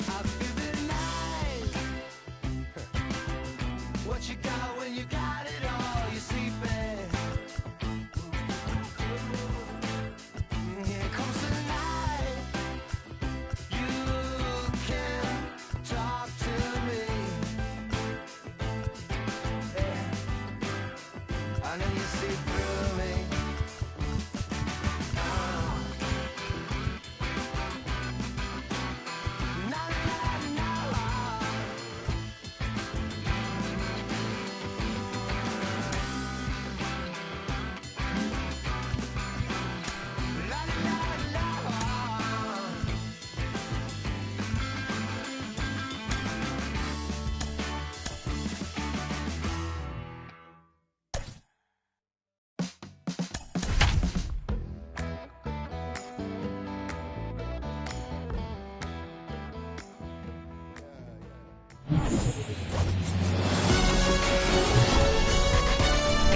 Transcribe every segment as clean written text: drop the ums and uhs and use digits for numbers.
I feel the night. What you got when you got it all? You sleeping. Here comes the night. You can talk to me. Yeah. I know you see through me.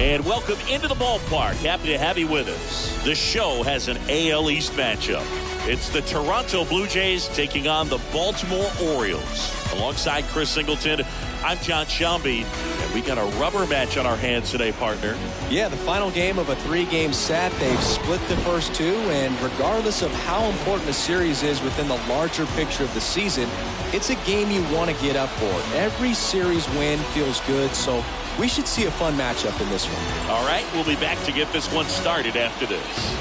And welcome into the ballpark. Happy to have you with us. The show has an AL East matchup. It's the Toronto Blue Jays taking on the Baltimore Orioles. Alongside Chris Singleton, I'm John Shelby, and we got a rubber match on our hands today, partner. Yeah, the final game of a 3-game set. They've split the first two, and regardless of how important a series is within the larger picture of the season, it's a game you want to get up for. Every series win feels good, so we should see a fun matchup in this one. All right, we'll be back to get this one started after this.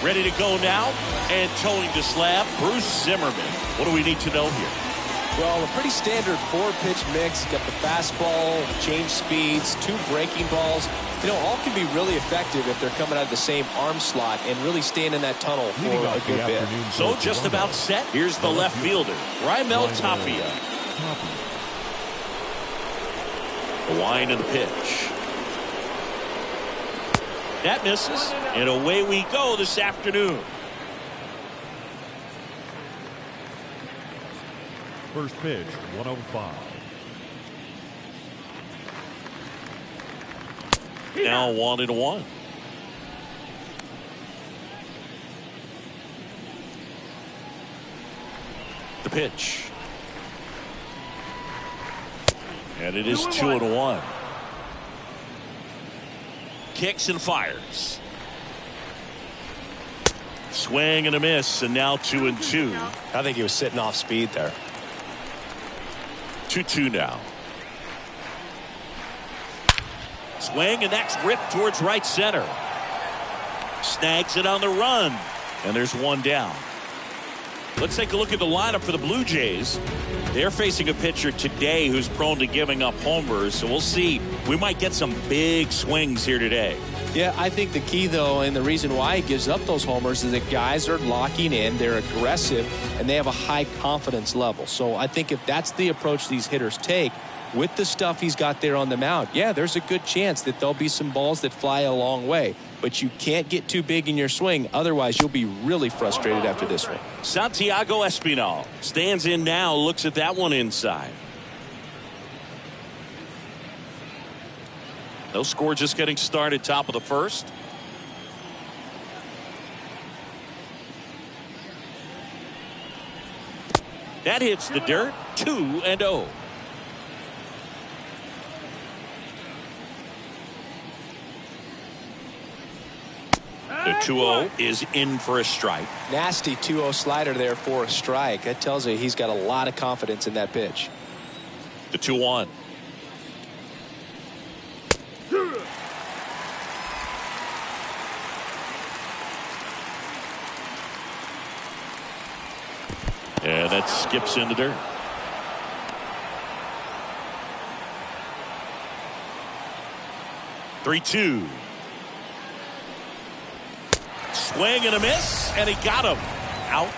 Ready to go now, and towing the slab, Bruce Zimmerman. What do we need to know here? Well, a pretty standard 4-pitch mix. Got the fastball, change speeds, 2 breaking balls. You know, all can be really effective if they're coming out of the same arm slot and really staying in that tunnle for a good bit. So just about set. Here's the left fielder, Raimel Tapia. The wind of the pitch. That misses, and away we go this afternoon. First pitch, 105. Now 1-1. The pitch. And it is 2-1. Kicks and fires. Swing and a miss, and now 2-2. I think he was sitting off speed there. 2-2 now. Swing, and that's ripped towards right center. Snags it on the run, and there's one down. Let's take a look at the lineup for the Blue Jays. They're facing a pitcher today who's prone to giving up homers, so we'll see. We might get some big swings here today. Yeah, I think the key, though, and the reason why he gives up those homers is that guys are locking in, they're aggressive, and they have a high confidence level. So I think if that's the approach these hitters take, with the stuff he's got there on the mound, yeah, there's a good chance that there'll be some balls that fly a long way. But you can't get too big in your swing, otherwise you'll be really frustrated after this one. Santiago Espinal stands in now, looks at that one inside. No score, just getting started, top of the first. That hits the dirt. 2-0. The 2-0 is in for a strike. Nasty 2-0 slider there for a strike. That tells you he's got a lot of confidence in that pitch. The 2-1. And that skips in the dirt. Three-two. Swing and a miss, and he got him. Out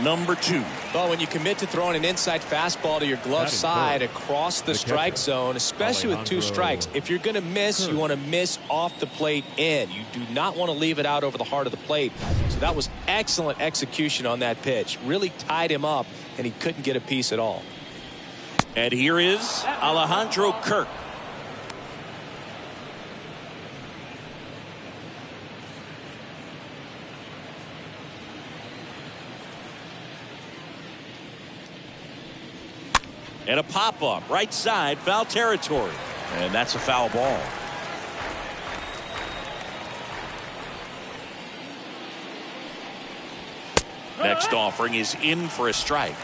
number 2. Well, when you commit to throwing an inside fastball to your glove side across the strike zone, especially with 2 strikes, if you're going to miss, you want to miss off the plate in. You do not want to leave it out over the heart of the plate. So that was excellent execution on that pitch. Really tied him up, and he couldn't get a piece at all. And here is Alejandro Kirk. And a pop-up, right side, foul territory. And that's a foul ball. Next offering is in for a strike.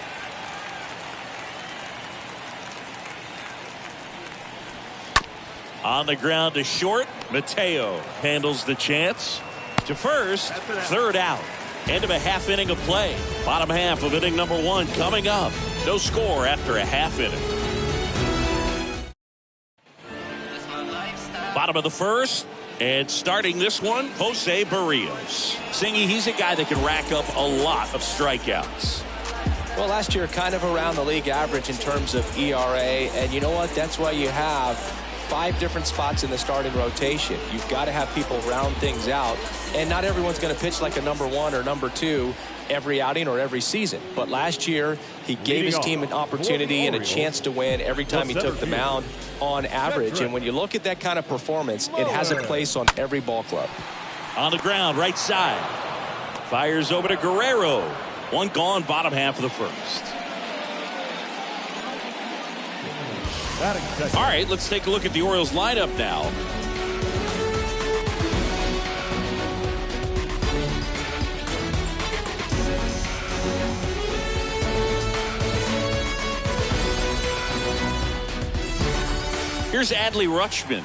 On the ground to short. Mateo handles the chance. To first, third out. End of a half inning of play. Bottom half of inning number 1 coming up. No score after a half inning. Bottom of the first. And starting this one, Jose Barrios. Singy, he's a guy that can rack up a lot of strikeouts. Well, last year kind of around the league average in terms of ERA. And you know what? That's why you have 5 different spots in the starting rotation. You've got to have people round things out. And not everyone's going to pitch like a number 1 or number 2 every outing or every season. But last year, he gave his team an opportunity and a chance to win every time he took the mound on average. And when you look at that kind of performance, it has a place on every ball club. On the ground, right side. Fires over to Guerrero. 1 gone, bottom half of the first. All right, let's take a look at the Orioles lineup now. Here's Adley Rutschman.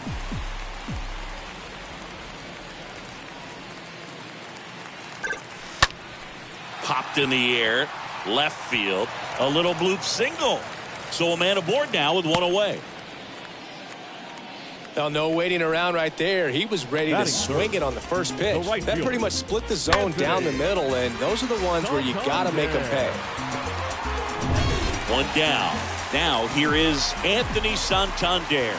Popped in the air, left field, a little bloop single. So a man aboard now with 1 away. Now, no waiting around right there. He was ready to swing it on the first pitch. That pretty much split the zone down the middle, and those are the ones where you got to make them pay. 1 down. Now here is Anthony Santander.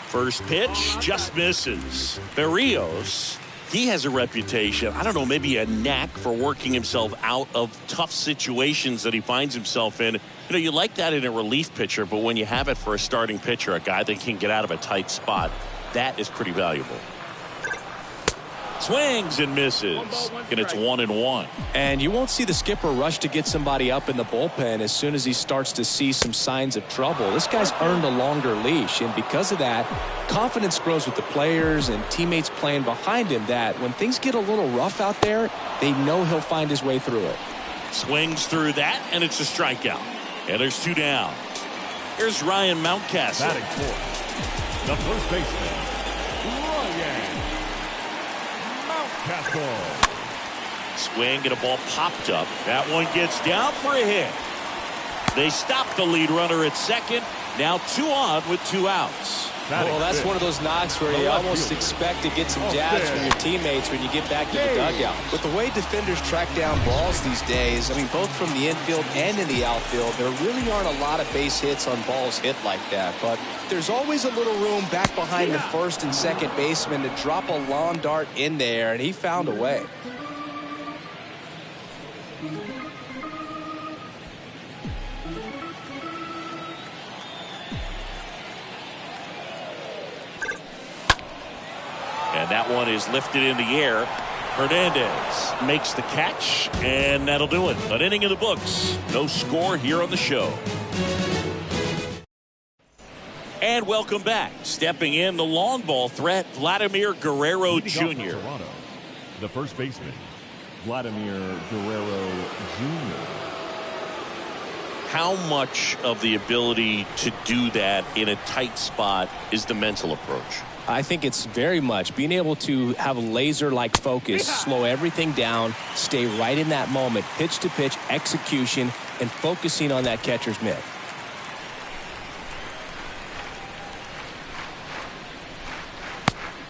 First pitch just misses. Barrios, he has a reputation, I don't know, maybe a knack for working himself out of tough situations that he finds himself in. You know, you like that in a relief pitcher, but when you have it for a starting pitcher, a guy that can get out of a tight spot, that is pretty valuable. Swings and misses, and it's 1-1. And you won't see the skipper rush to get somebody up in the bullpen as soon as he starts to see some signs of trouble. This guy's earned a longer leash, and because of that, confidence grows with the players and teammates playing behind him that when things get a little rough out there, they know he'll find his way through it. Swings through that, and it's a strikeout. And there's 2 down. Here's Ryan Mountcastle. Batting fourth, the first baseman, Ryan Mountcastle. Swing and a ball popped up. That one gets down for a hit. They stop the lead runner at second. Now 2 on with 2 outs. Well, that's one of those knocks where you almost expect to get some jabs from your teammates when you get back to the dugout. With the way defenders track down balls these days, I mean, both from the infield and in the outfield, there really aren't a lot of base hits on balls hit like that. But there's always a little room back behind the first and second baseman to drop a lawn dart in there, and he found a way. And that one is lifted in the air. Hernandez makes the catch, and that'll do it. An inning in the books. No score here on the show. And welcome back. Stepping in, the long ball threat, Vladimir Guerrero Jr. The first baseman, Vladimir Guerrero Jr. How much of the ability to do that in a tight spot is the mental approach? I think it's very much being able to have a laser-like focus, slow everything down, stay right in that moment, pitch to pitch, execution, and focusing on that catcher's mitt.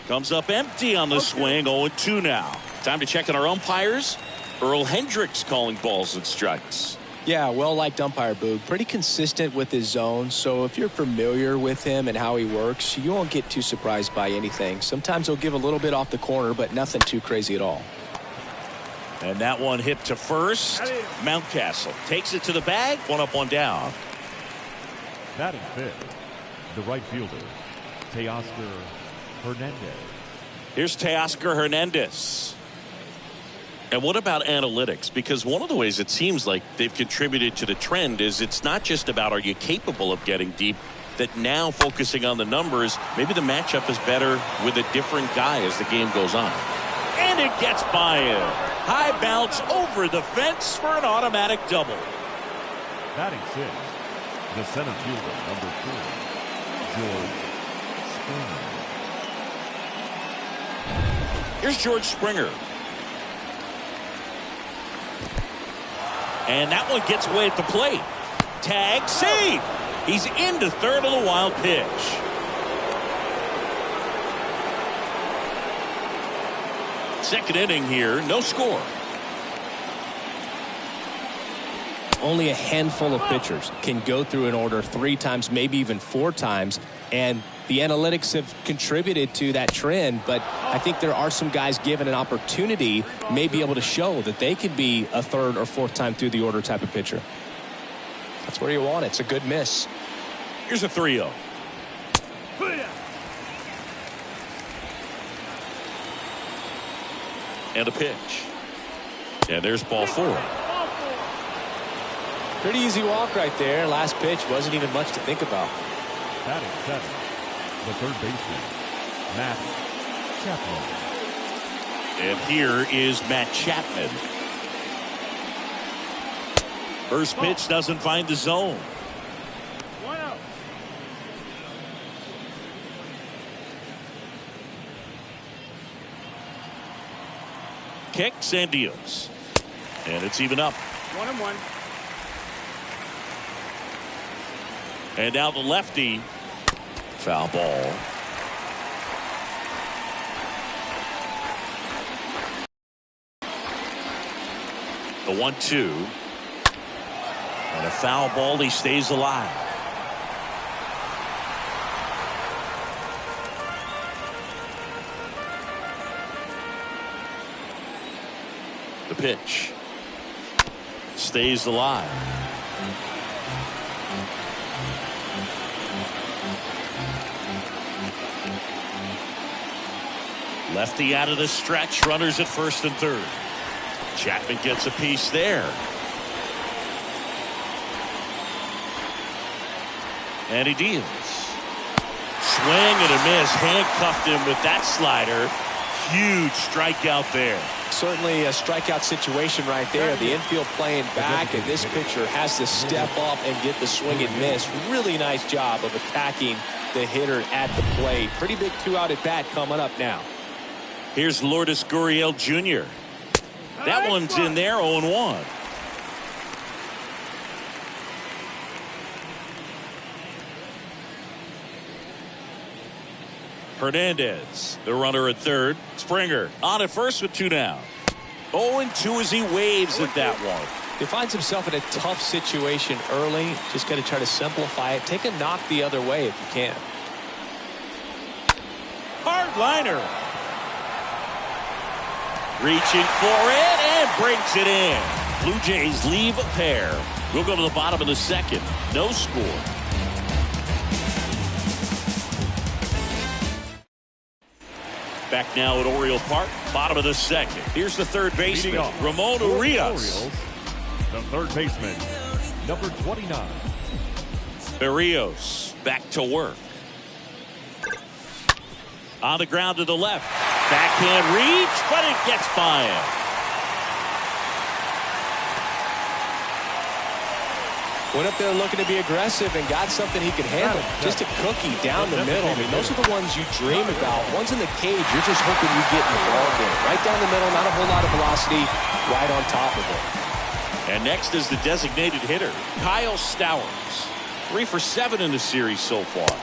Comes up empty on the swing, 0-2 now. Time to check on our umpires. Earl Hendricks calling balls and strikes. Yeah, well-liked umpire, Boog. Pretty consistent with his zone, so if you're familiar with him and how he works, you won't get too surprised by anything. Sometimes he'll give a little bit off the corner, but nothing too crazy at all. And that one hit to first. Mountcastle takes it to the bag. 1 up, 1 down. Batting fifth, the right fielder, Teoscar Hernandez. Here's Teoscar Hernandez. And what about analytics? Because one of the ways it seems like they've contributed to the trend is it's not just about are you capable of getting deep, that now focusing on the numbers, maybe the matchup is better with a different guy as the game goes on. And it gets by him. High bounce over the fence for an automatic double. Batting 6, the center fielder, number 4, George Springer. Here's George Springer. And that one gets away at the plate. Tag, save. He's into third on the wild pitch. Second inning here, no score. Only a handful of pitchers can go through an order 3 times, maybe even 4 times, and the analytics have contributed to that trend, but I think there are some guys given an opportunity may be able to show that they could be a 3rd or 4th time through the order type of pitcher. That's where you want it. It's a good miss. Here's a 3-0. And a pitch. And there's ball 4. Pretty easy walk right there. Last pitch wasn't even much to think about. Batting 7, the third baseman, Matt Chapman. And here is Matt Chapman. First pitch doesn't find the zone. Kicks and deals. And it's even up. 1-1. And now the lefty. Foul ball. The 1-2. And a foul ball. He stays alive. The pitch. Stays alive. Lefty out of the stretch. Runners at first and third. Chapman gets a piece there. And he deals. Swing and a miss. Handcuffed him with that slider. Huge strikeout there. Certainly a strikeout situation right there. The infield playing back, and this pitcher has to step up and get the swing and miss. Really nice job of attacking the hitter at the plate. Pretty big 2-out at bat coming up now. Here's Lourdes Gurriel Jr. That one's in there, 0-1. Hernandez, the runner at third. Springer on at first with 2 down. 0-2 as he waves at that one. He finds himself in a tough situation early. Just got to try to simplify it. Take a knock the other way if you can. Hard liner. Reaching for it and breaks it in. Blue Jays leave a pair. We'll go to the bottom of the second. No score. Back now at Oriole Park, bottom of the second. Here's the third baseman, Ramon Urias. Orioles, the third baseman, number 29. Berrios back to work. On the ground to the left. Backhand reach, but it gets by him. Went up there looking to be aggressive and got something he could handle. Just a cookie down the middle. I mean, those are the ones you dream about. Ones in the cage, you're just hoping you get involved in. Right down the middle, not a whole lot of velocity, right on top of it. And next is the designated hitter, Kyle Stowers. 3 for 7 in the series so far.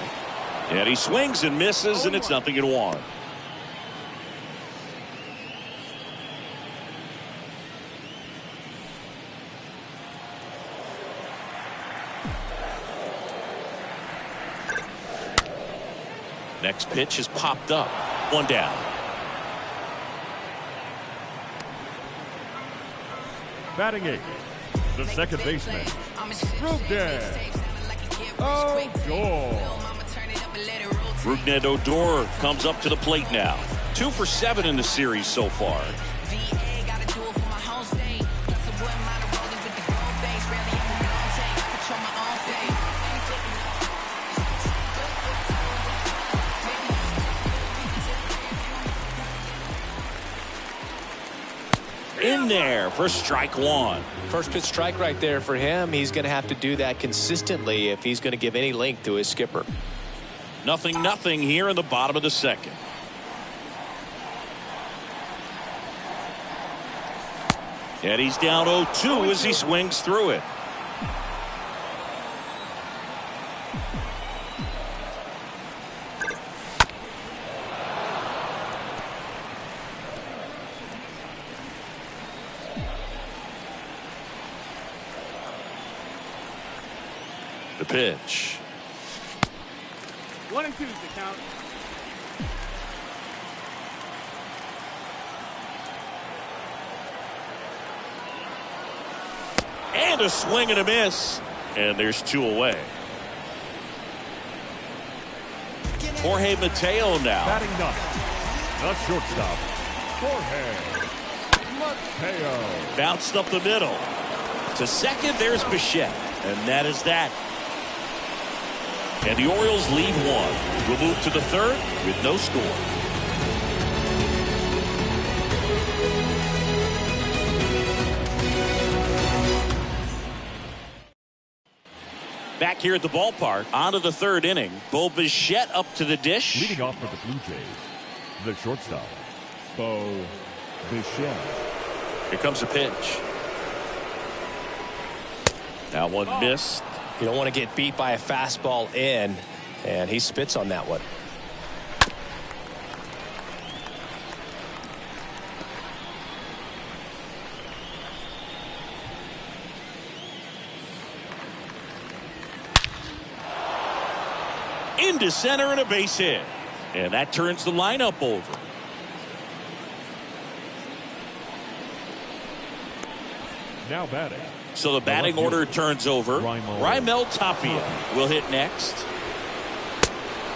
And he swings and misses, and it's 0-1. Next pitch is popped up. 1 down. Batting 8, the second baseman, Rougned Odor comes up to the plate now. 2 for 7 in the series so far. In there for strike one. First pitch strike right there for him. He's going to have to do that consistently if he's going to give any length to his skipper. 0-0 here in the bottom of the second. And he's down 0-2 as he swings through it. The pitch. 1-2 is the count. And a swing and a miss. And there's 2 away. Jorge Mateo now. Batting ninth, the shortstop, Jorge Mateo. Bounced up the middle. To second, there's Bichette. And that is that. And the Orioles lead 1. We'll move to the third with no score. Back here at the ballpark, on to the third inning. Bo Bichette up to the dish. Leading off for the Blue Jays, the shortstop, Bo Bichette. Here comes a pitch. That one missed. You don't want to get beat by a fastball in, and he spits on that one. Into center and a base hit. And that turns the lineup over. Now batting. So the batting order turns over. Raimel Tapia will hit next.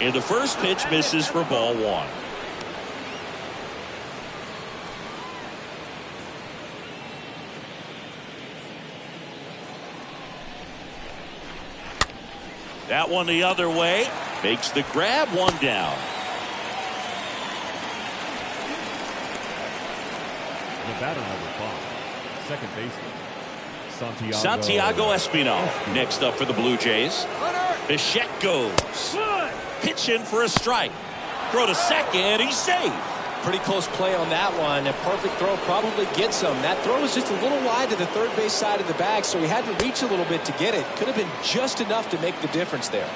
And the first pitch misses for ball 1. That one the other way. Makes the grab, 1 down. The batter number 5, second baseman, Santiago Espinal next up for the Blue Jays. Bichette goes. Pitch in for a strike. Throw to second. He's safe. Pretty close play on that one. A perfect throw probably gets him. That throw was just a little wide to the third base side of the bag, so he had to reach a little bit to get it. Could have been just enough to make the difference there.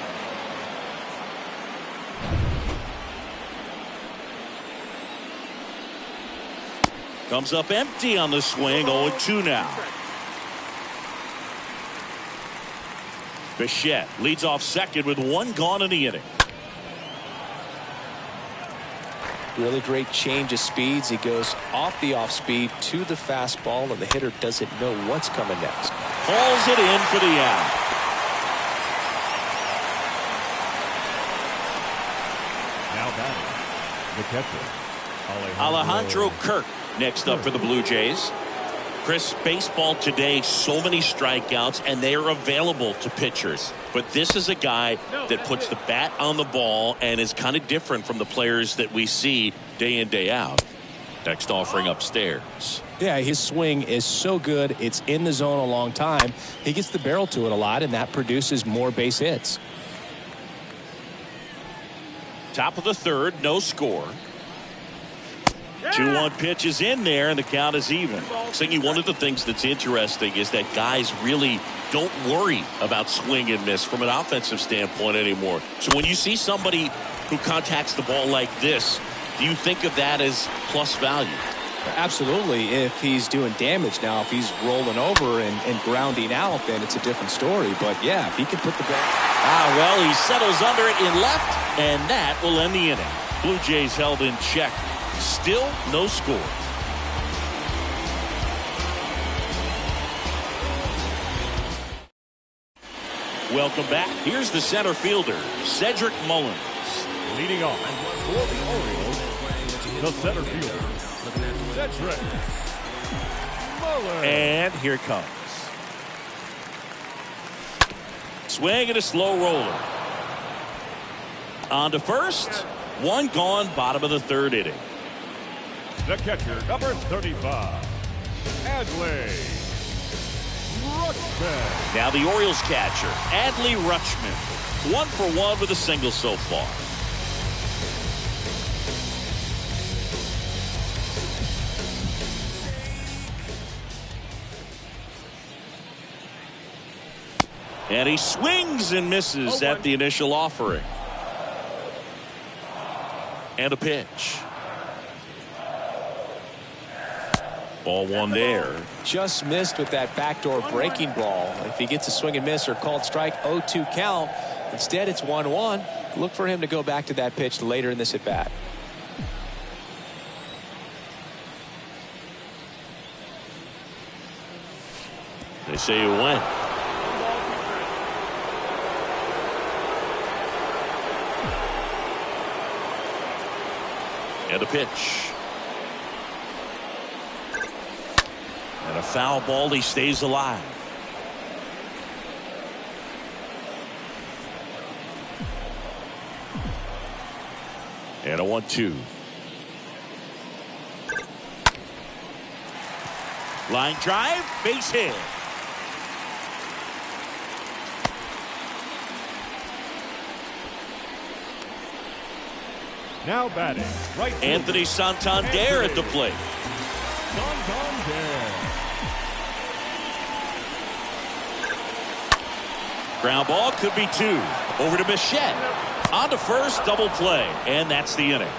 Comes up empty on the swing. 0-2 now. Bichette leads off second with 1 gone in the inning. Really great change of speeds. He goes off the off speed to the fastball, and the hitter doesn't know what's coming next. Hauls it in for the out. Now batting, the catcher, Alejandro Kirk next up for the Blue Jays. Chris, baseball today, so many strikeouts, and they are available to pitchers. But this is a guy that puts the bat on the ball and is kind of different from the players that we see day in, day out. Next offering upstairs. Yeah, his swing is so good. It's in the zone a long time. He gets the barrel to it a lot, and that produces more base hits. Top of the third, no score. 2-1 pitch is in there, and the count is even. Singy, one of the things that's interesting is that guys really don't worry about swing and miss from an offensive standpoint anymore. So when you see somebody who contacts the ball like this, do you think of that as plus value? Absolutely. If he's doing damage now, if he's rolling over and grounding out, then it's a different story. But yeah, if he can put the ball. Well, he settles under it in left, and that will end the inning. Blue Jays held in check. Still no score. Welcome back. Here's the center fielder, Cedric Mullins. leading off for the Orioles, the center fielder, Cedric Muller. And here it comes. Swing and a slow roller. On to first. One gone, bottom of the third inning. The catcher, number 35, Adley Rutschman. Now the Orioles catcher, Adley Rutschman. 1 for 1 with a single so far. And he swings and misses at the initial offering. And a pitch. Ball one there. Just missed with that backdoor breaking ball. If he gets a swing and miss or called strike, 0-2 count. Instead, it's 1-1. Look for him to go back to that pitch later in this at bat. They say you win. And a pitch. And a foul ball. He stays alive. And a 1-2. Line drive, base hit. Now batting, right fielder, Anthony Santander at the plate. Santander. Ground ball could be 2. Over to Bichette. On to first, double play. And that's the inning.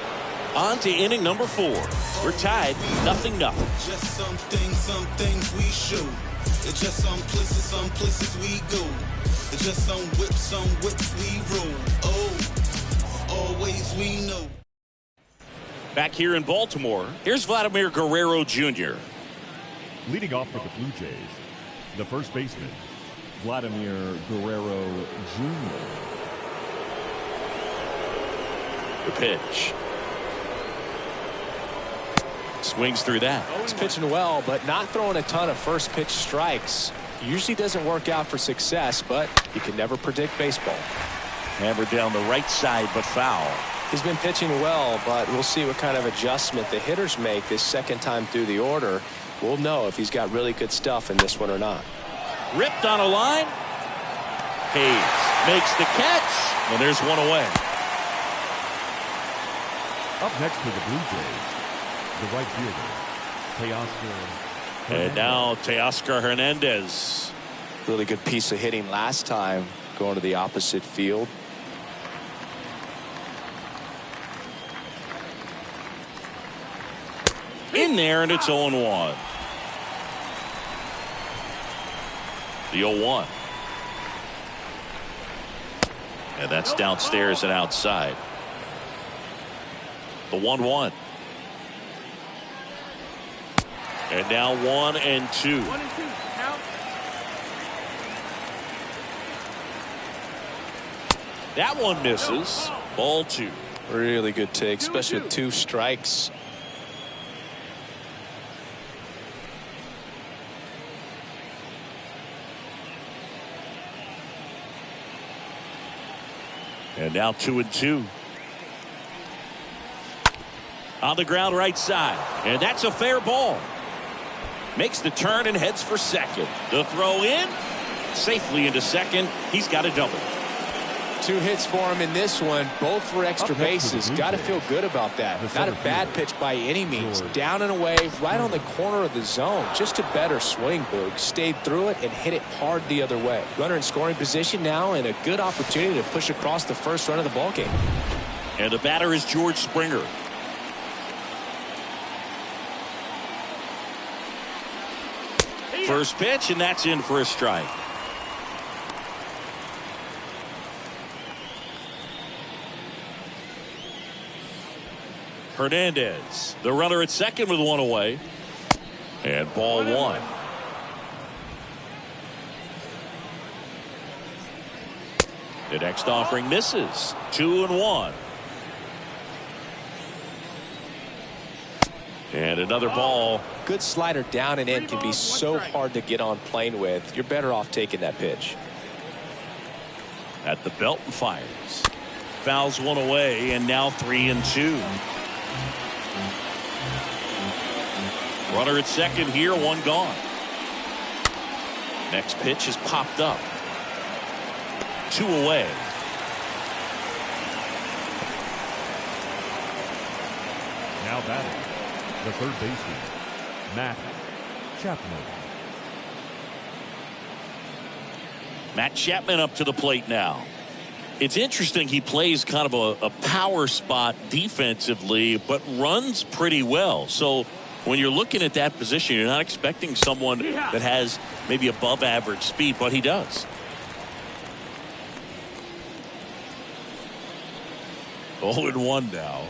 On to inning number 4. We're tied, 0-0. Just some things we show. It's just some places we go. It's just some whips we roll. Oh, always we know. Back here in Baltimore, here's Vladimir Guerrero Jr. Leading off for the Blue Jays, the first baseman, Vladimir Guerrero Jr. The pitch. Swings through that. He's pitching well, but not throwing a ton of first pitch strikes. Usually doesn't work out for success, but you can never predict baseball. Hammered down the right side, but foul. He's been pitching well, but we'll see what kind of adjustment the hitters make this second time through the order. We'll know if he's got really good stuff in this one or not. Ripped on a line. Hayes makes the catch, and there's one away. Up next for the Blue Jays, the right fielder, Teoscar. And now Teoscar Hernandez. Really good piece of hitting last time, going to the opposite field. In there, and it's 0-1. The 0-1. And that's downstairs and outside. The 1-1. And now 1-2. That one misses. Ball 2. Really good take, especially with 2 strikes. And now 2-2. On the ground right side. And that's a fair ball. Makes the turn and heads for second. The throw in. Safely into second. He's got a double. 2 hits for him in this one, both for extra bases. Got to feel good about that. Not a bad pitch by any means. Down and away, right on the corner of the zone. Just a better swing, Boog. Stayed through it and hit it hard the other way. Runner in scoring position now, and a good opportunity to push across the first run of the ballgame. And the batter is George Springer. First pitch, and that's in for a strike. Hernandez, the runner at second with 1 away. And ball 1. The next offering misses. 2-1. And another ball. Good slider down and in can be so hard to get on plane with. You're better off taking that pitch. At the belt and fires. Fouls one away, and now 3-2. Runner at second here, one gone. Next pitch is popped up. 2 away. Now batting, the third baseman, Matt Chapman. Matt Chapman up to the plate now. It's interesting, he plays kind of a power spot defensively, but runs pretty well. So when you're looking at that position, you're not expecting someone that has maybe above average speed, but he does. 0-1 now.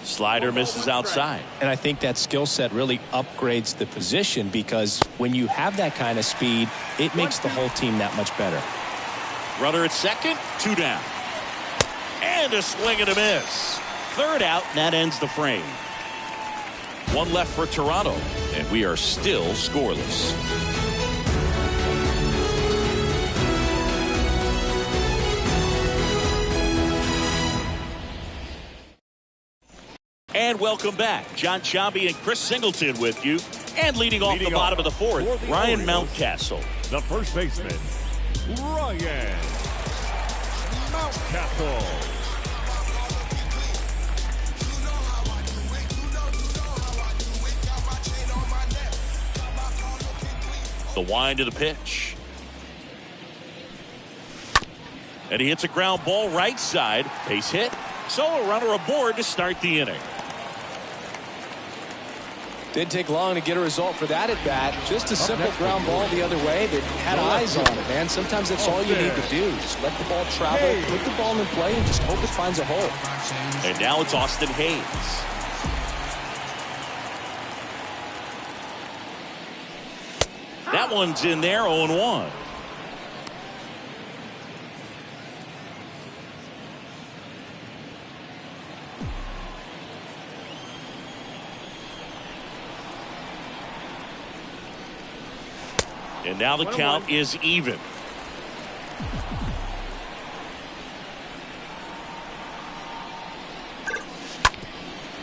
Slider misses outside. And I think that skill set really upgrades the position, because when you have that kind of speed, it makes the whole team that much better. Runner at second, 2 down. And a swing and a miss. Third out, and that ends the frame. 1 left for Toronto, and we are still scoreless. And welcome back. John Sciambi and Chris Singleton with you. And leading off the bottom of the fourth, Ryan Mountcastle. The first baseman, Ryan Mountcastle. The wind of the pitch. And he hits a ground ball right side. Base hit. So a runner aboard to start the inning. Didn't take long to get a result for that at bat. Just a simple ground ball the other way that had eyes on it, man. Sometimes that's all you need to do. Just let the ball travel, put the ball in play, and just hope it finds a hole. And now it's Austin Hayes. That one's in there, 0-1. And now the count is even.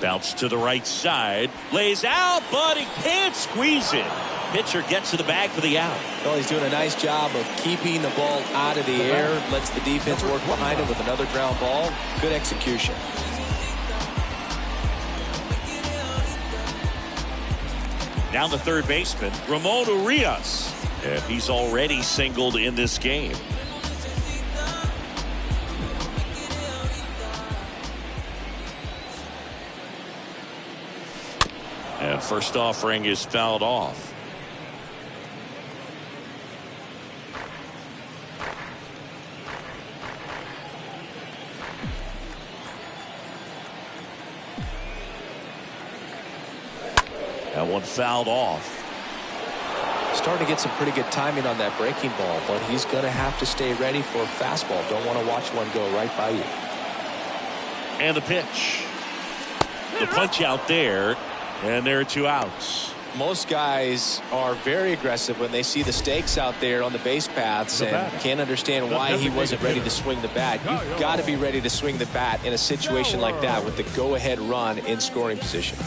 Bounce to the right side. Lays out, but he can't squeeze it. Pitcher gets to the bag for the out. Well, he's doing a nice job of keeping the ball out of the air. Lets the defense work behind him with another ground ball. Good execution. Now the third baseman, Ramon Urias. And he's already singled in this game. And first offering is fouled off. That one fouled off. Starting to get some pretty good timing on that breaking ball, but he's going to have to stay ready for a fastball. Don't want to watch one go right by you. And the pitch. The punch out there, and there are 2 outs. Most guys are very aggressive when they see the stakes out there on the base paths and can't understand why he wasn't ready to swing the bat. You've got to be ready to swing the bat in a situation like that with the go-ahead run in scoring position.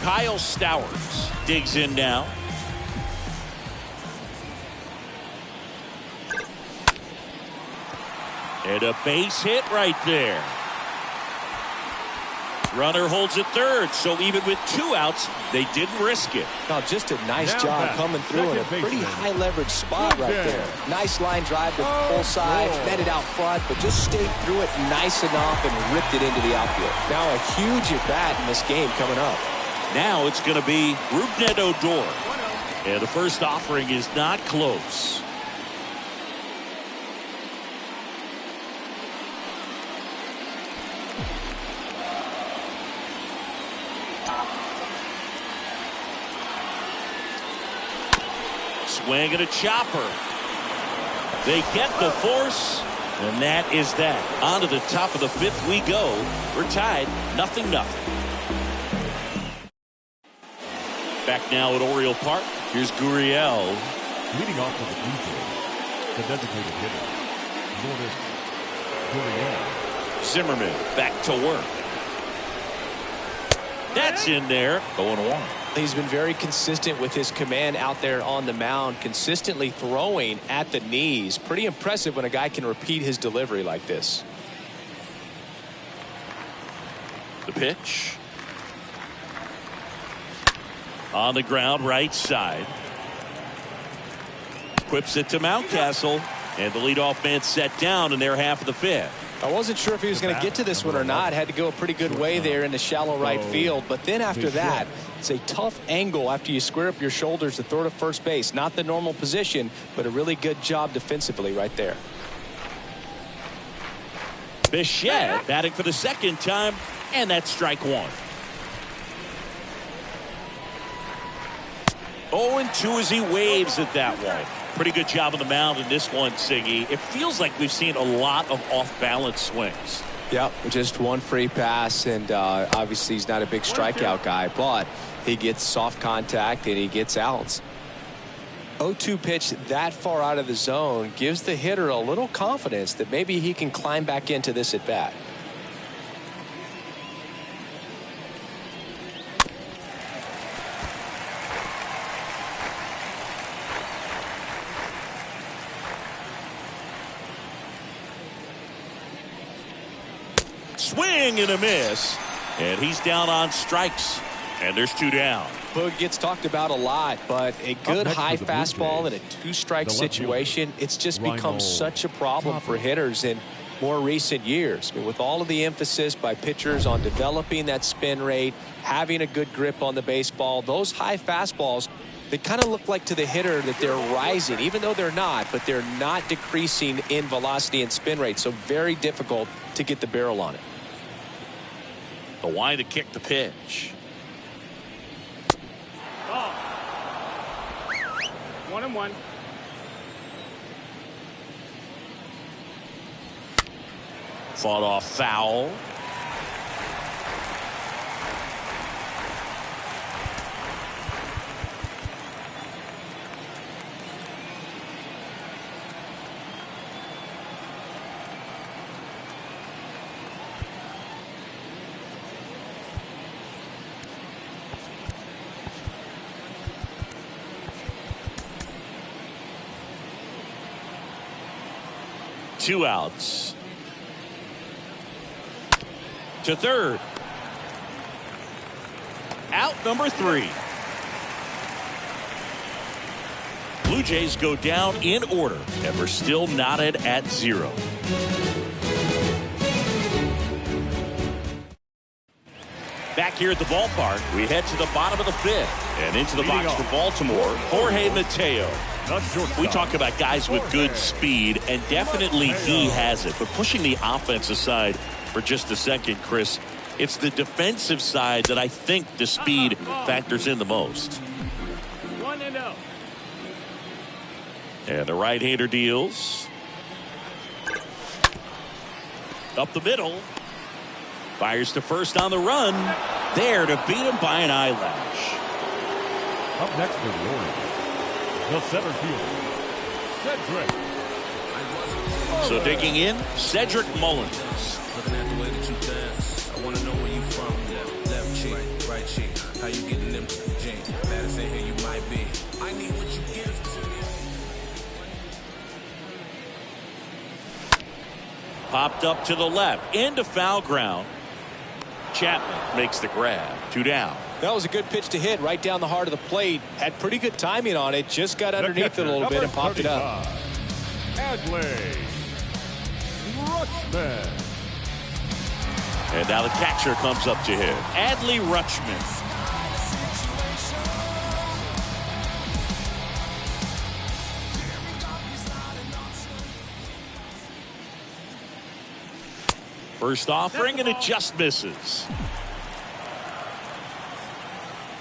Kyle Stowers digs in now. And a base hit right there. Runner holds at third, so even with 2 outs, they didn't risk it. No, just a nice job coming through in a pretty high leverage spot right there. Nice line drive to full side, met it out front, but just stayed through it nice enough and ripped it into the outfield. Now a huge at bat in this game coming up. Now it's going to be Rougned Odor. And the first offering is not close. Swing and a chopper. They get the force, And that is that. On to the top of the 5th we go. We're tied 0-0. Back now at Oriole Park. Here's Gurriel. Leading off for the Blue Jays, the designated hitter, Lourdes Gurriel. Zimmerman back to work. That's in there. 0-1. He's been very consistent with his command out there on the mound, consistently throwing at the knees. Pretty impressive when a guy can repeat his delivery like this. The pitch. On the ground, right side. Quips it to Mountcastle. And the leadoff man set down in their half of the 5th. I wasn't sure if he was going to get to this one or not. Had to go a pretty good way there in the shallow right field. But then after that, it's a tough angle after you square up your shoulders to throw to first base. Not the normal position, but a really good job defensively right there. Bichette batting for the 2nd time, and that's strike 1. 0-2 as he waves at that one. Pretty good job on the mound in this one, Siggy. It feels like we've seen a lot of off-balance swings. Yep, just one free pass, and obviously he's not a big strikeout guy, but he gets soft contact and he gets outs. 0-2 pitch that far out of the zone gives the hitter a little confidence that maybe he can climb back into this at bat. Swing and a miss, and he's down on strikes, and there's 2 down. Boog gets talked about a lot, but a good high fastball in a 2-strike situation, it's just become such a problem for hitters in more recent years. I mean, with all of the emphasis by pitchers on developing that spin rate, having a good grip on the baseball, those high fastballs, they kind of look like to the hitter that they're rising, even though they're not, but they're not decreasing in velocity and spin rate, so very difficult to get the barrel on it. The line to kick the pitch. 1-1. Fought off foul. Two outs. To third. Out number 3. Blue Jays go down in order, and we're still knotted at 0. Back here at the ballpark, we head to the bottom of the 5th. And into the box for Baltimore, Jorge Mateo. We talk about guys with good speed, and definitely he has it. But pushing the offense aside for just a second, Chris, it's the defensive side that I think the speed factors in the most. 1-0. And the right-hander deals. Up the middle. Fires to first on the run. There to beat him by an eyelash. Up next for the Orioles, the center fielder, Cedric. So digging in, Cedric Mullins. Looking at the way that you dance, I want to know where you from. Left cheek, right cheek, how you getting them jeans? Baddest in here you might be. I need what you give to me. Popped up to the left, into foul ground. Chapman makes the grab. 2 down. That was a good pitch to hit right down the heart of the plate. Had pretty good timing on it. Just got underneath it a little bit and popped it up. Adley Rutschman. And now the catcher comes up to hit. Adley Rutschman. First offering, and it just misses.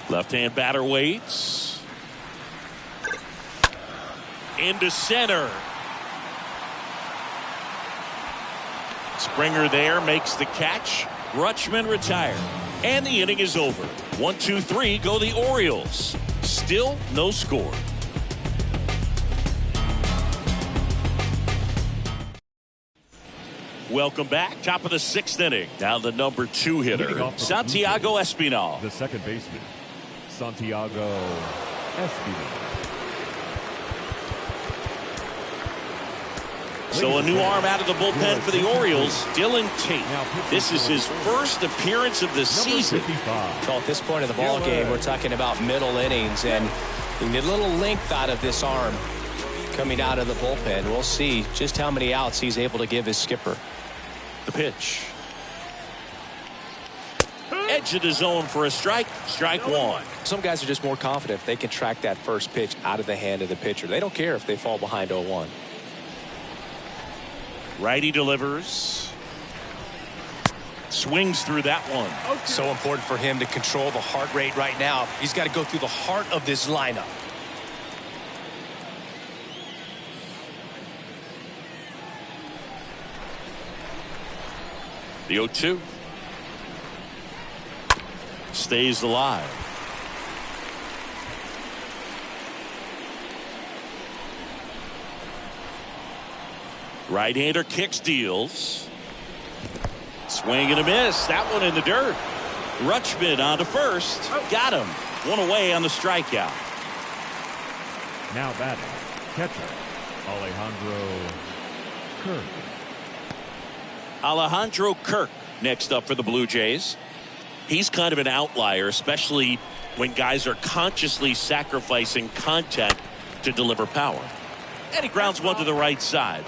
Left-hand batter waits. Into center. Springer there makes the catch. Rutschman retired. And the inning is over. 1-2-3 go the Orioles. Still no score. Welcome back. Top of the 6th inning. Now the number 2 hitter, Santiago Espinal. The second baseman, Santiago Espinal. So a new arm out of the bullpen for the Orioles, Dylan Tate. This is his first appearance of the season. So at this point of the ball game, we're talking about middle innings, and you get a little length out of this arm coming out of the bullpen. We'll see just how many outs he's able to give his skipper. The pitch. Edge of the zone for a strike. Strike one. Some guys are just more confident if they can track that first pitch out of the hand of the pitcher. They don't care if they fall behind 0-1. Righty delivers. Swings through that one. So important for him to control the heart rate right now. He's got to go through the heart of this lineup. The 0-2. Stays alive. Right-hander kicks, deals. Swing and a miss. That one in the dirt. Rutschman on to first. Got him. One away on the strikeout. Now batting, catcher, Alejandro Kirk. Alejandro Kirk next up for the Blue Jays. He's kind of an outlier, especially when guys are consciously sacrificing contact to deliver power. And he grounds one to the right side.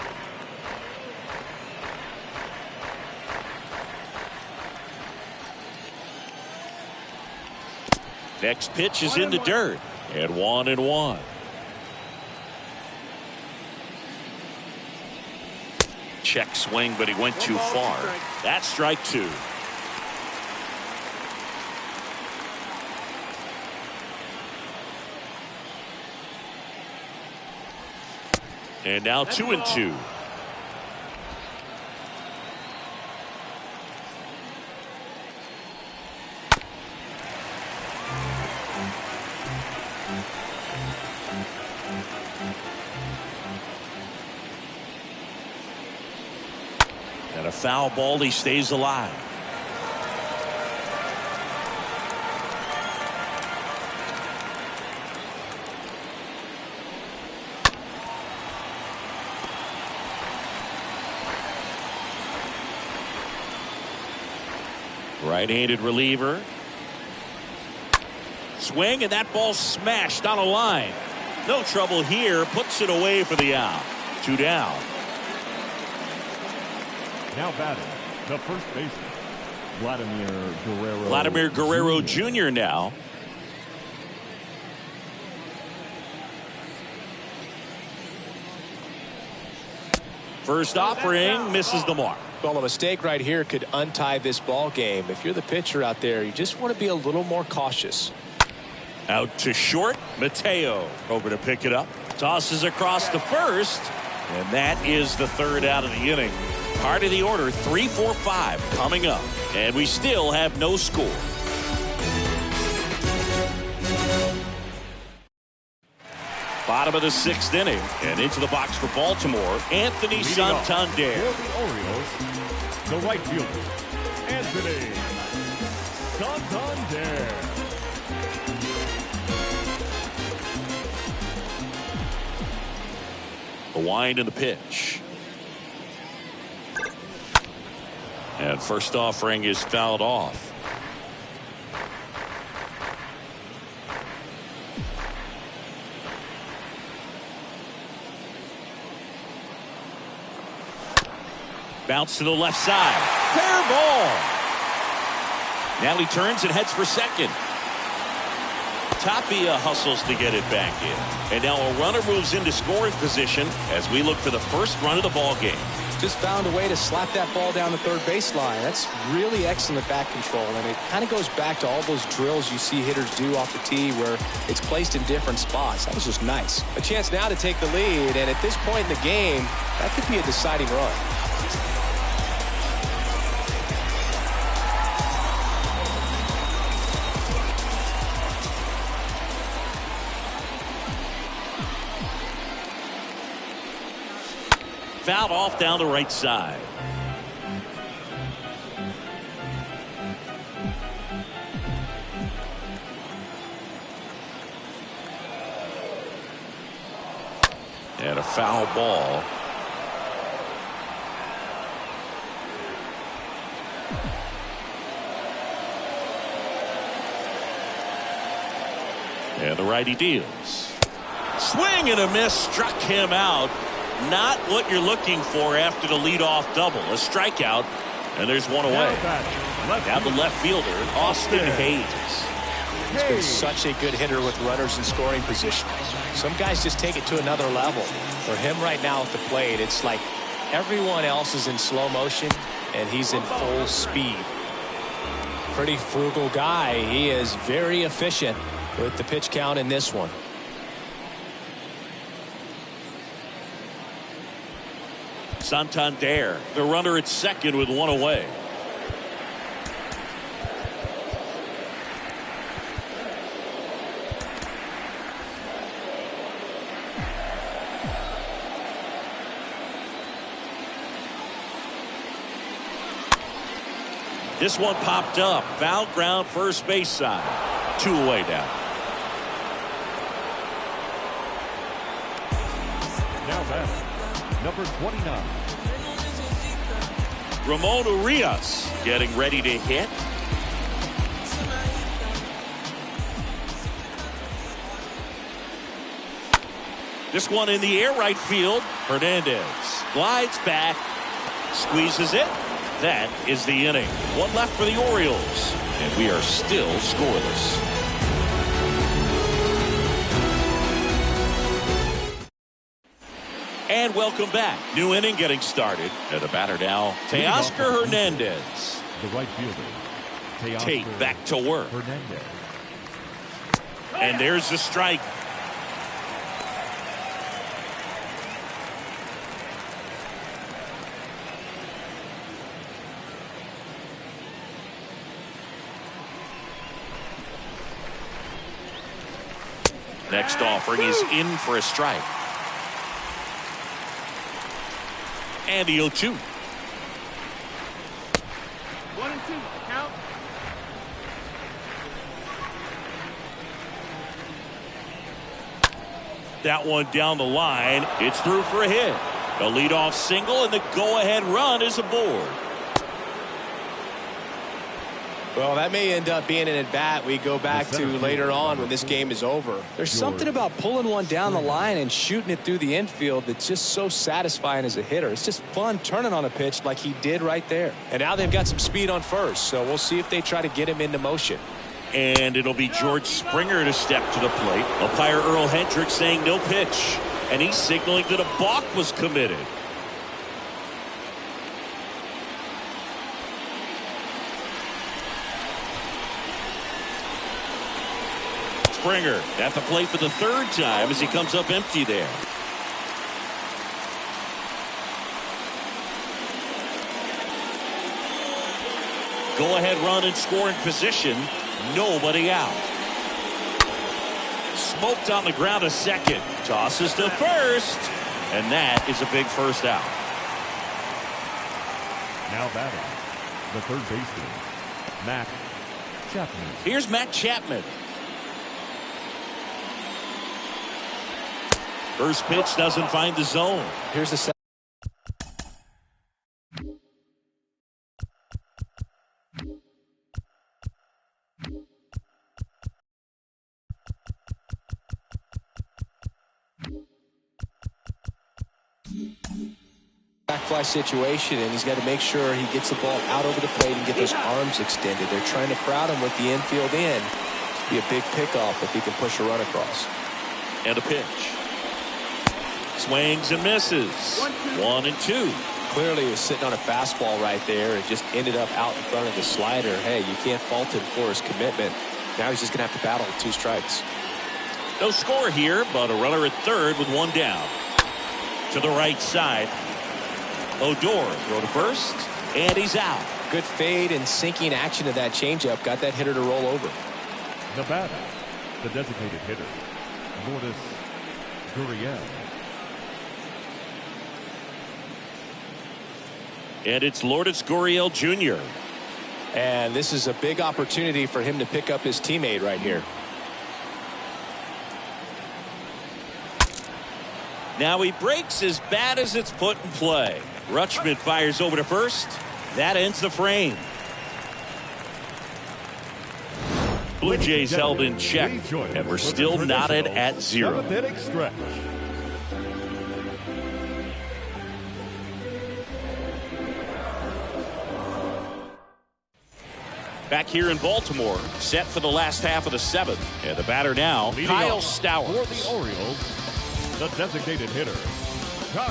Next pitch is in the dirt. And 1-1. Check swing, but he went too far. That's strike 2. And now 2-2. And a foul ball, he stays alive. Right-handed reliever. Swing, and that ball smashed on a line. No trouble here. Puts it away for the out. 2 down. Now batting, the first baseman, Vladimir Guerrero Jr. now. First offering misses the mark. Well, a mistake right here could untie this ball game. If you're the pitcher out there, you just want to be a little more cautious. Out to short. Mateo over to pick it up. Tosses across to first. And that is the 3rd out of the inning. Part of the order, 3-4-5 coming up. And we still have no score. Bottom of the 6th inning. And into the box for Baltimore, Anthony Santander. For the Orioles, the right fielder, Anthony Santander. The wind and the pitch. And first offering is fouled off. Bounce to the left side. Fair ball. Now he turns and heads for second. Tapia hustles to get it back in. And now a runner moves into scoring position as we look for the first run of the ball game. Just found a way to slap that ball down the third baseline. That's really excellent bat control, and it kind of goes back to all those drills you see hitters do off the tee where it's placed in different spots. That was just nice. A chance now to take the lead, and at this point in the game, that could be a deciding run. fouled off down the right side. And a foul ball. And the righty deals. Swing and a miss, struck him out. Not what you're looking for after the leadoff double. A strikeout, and there's one away. Now the left fielder, Austin Hayes. He's been such a good hitter with runners in scoring position. Some guys just take it to another level. For him right now at the plate, it's like everyone else is in slow motion, and he's in full speed. Pretty frugal guy. He is very efficient with the pitch count in this one. Santander, the runner at second with one away. This one popped up. Foul ground, first base side. 2 away now. Now back, number 29. Ramon Urias getting ready to hit. This one in the air right field. Hernandez glides back, squeezes it. That is the inning. One left for the Orioles, and we are still scoreless. And welcome back. New inning getting started. And the batter now, Teoscar Hernandez. The right fielder, Tate back to work. Hernandez. And there's the strike. Next offering is in for a strike. And the 0-2. 1-2. Count. That one down the line. It's through for a hit. A leadoff single, and the go-ahead run is aboard. Well, that may end up being an at-bat we go back to later on when this game is over. There's something about pulling one down the line and shooting it through the infield that's just so satisfying as a hitter. It's just fun turning on a pitch like he did right there. And now they've got some speed on first, so we'll see if they try to get him into motion. And it'll be George Springer to step to the plate. Umpire Earl Hendricks saying no pitch. And he's signaling that a balk was committed. Springer at the plate for the third time as he comes up empty there. Go ahead run in scoring position. Nobody out. Smoked on the ground a second. Tosses to first. And that is a big first out. Now batting, the third baseman, Matt Chapman. Here's Matt Chapman. First pitch doesn't find the zone. Here's the second. Back fly situation, and he's got to make sure he gets the ball out over the plate and get those arms extended. They're trying to crowd him with the infield in. Be a big pickoff if he can push a run across. And a pitch. Swings and misses. 1-2. Clearly he was sitting on a fastball right there and just ended up out in front of the slider. Hey, you can't fault him for his commitment. Now he's just going to have to battle with 2 strikes. No score here, but a runner at third with 1 down. To the right side. Odor throw to first, and he's out. Good fade and sinking action to that changeup. Got that hitter to roll over. The batter, the designated hitter, Lourdes Gurriel. And it's Lourdes Gurriel Jr. And this is a big opportunity for him to pick up his teammate right here. Now he breaks as bad as it's put in play. Rutschman fires over to first. That ends the frame. Blue Jays held in check, and we're still knotted at 0. Back here in Baltimore, set for the last half of the 7th. And the batter now, Kyle Stowers. For the Orioles, the designated hitter, Kyle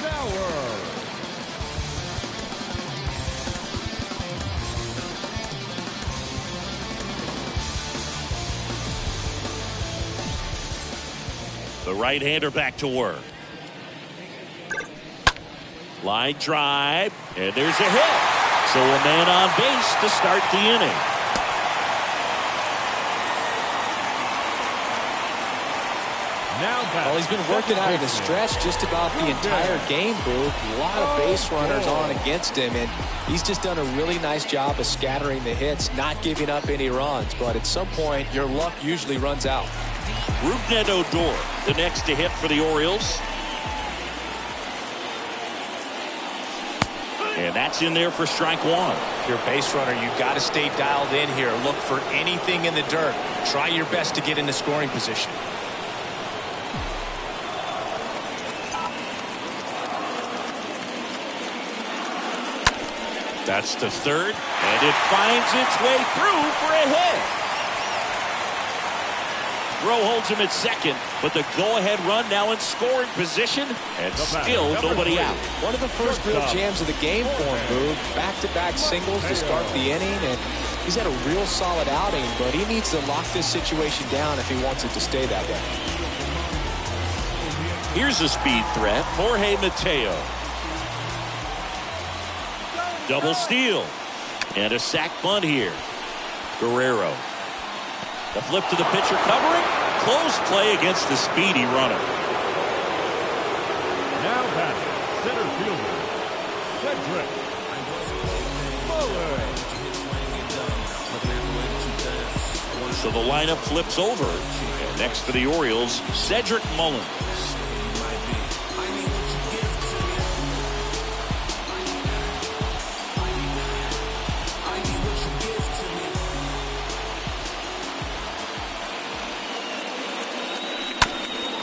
Stowers. The right-hander back to work. Line drive, and there's a hit. So a man on base to start the inning. Well, he's been working out of the stretch just about the entire game, Boo. A lot of base runners on against him, and he's just done a really nice job of scattering the hits, not giving up any runs. But at some point, your luck usually runs out. Rougned Odor, the next to hit for the Orioles. And that's in there for strike 1. Your base runner, you've got to stay dialed in here. Look for anything in the dirt. Try your best to get into scoring position. That's to third, and it finds its way through for a hit. Rowe holds him at second, but the go-ahead run now in scoring position, and still nobody out. One of the first real jams of the game for him, Boo. Back-to-back singles to start the inning, and he's had a real solid outing, but he needs to lock this situation down if he wants it to stay that way. Here's a speed threat, Jorge Mateo. Double steal, and a sac bunt here. Guerrero. The flip to the pitcher covering. Close play against the speedy runner. Now batting, center fielder, Cedric Mullins. So the lineup flips over. And next for the Orioles, Cedric Mullins.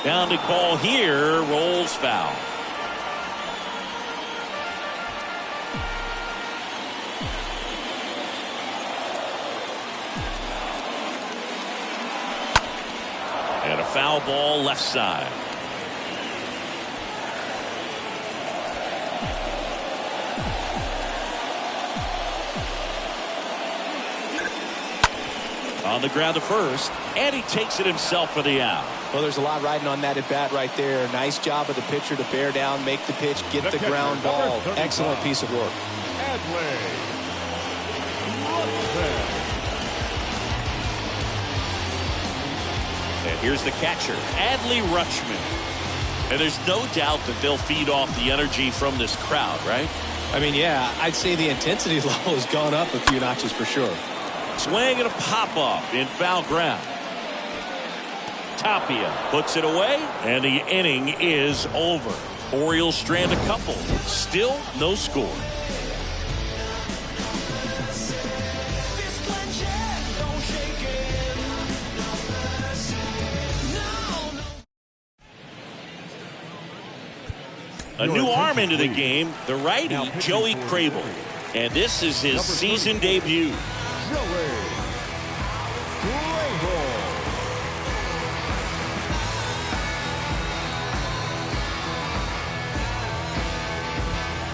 Grounded ball here, rolls foul. And a foul ball left side. On the ground to first, and he takes it himself for the out. Well, there's a lot riding on that at bat right there. Nice job of the pitcher to bear down, make the pitch, get the ground ball. Excellent piece of work. And here's the catcher, Adley Rutschman. And there's no doubt that they'll feed off the energy from this crowd, right? I mean, yeah, I'd say the intensity level has gone up a few notches for sure. Swing and a pop-up in foul ground. Tapia puts it away, and the inning is over. Orioles strand a couple. Still no score. A new arm into the game, the righty, Joey Crable. And this is his season debut.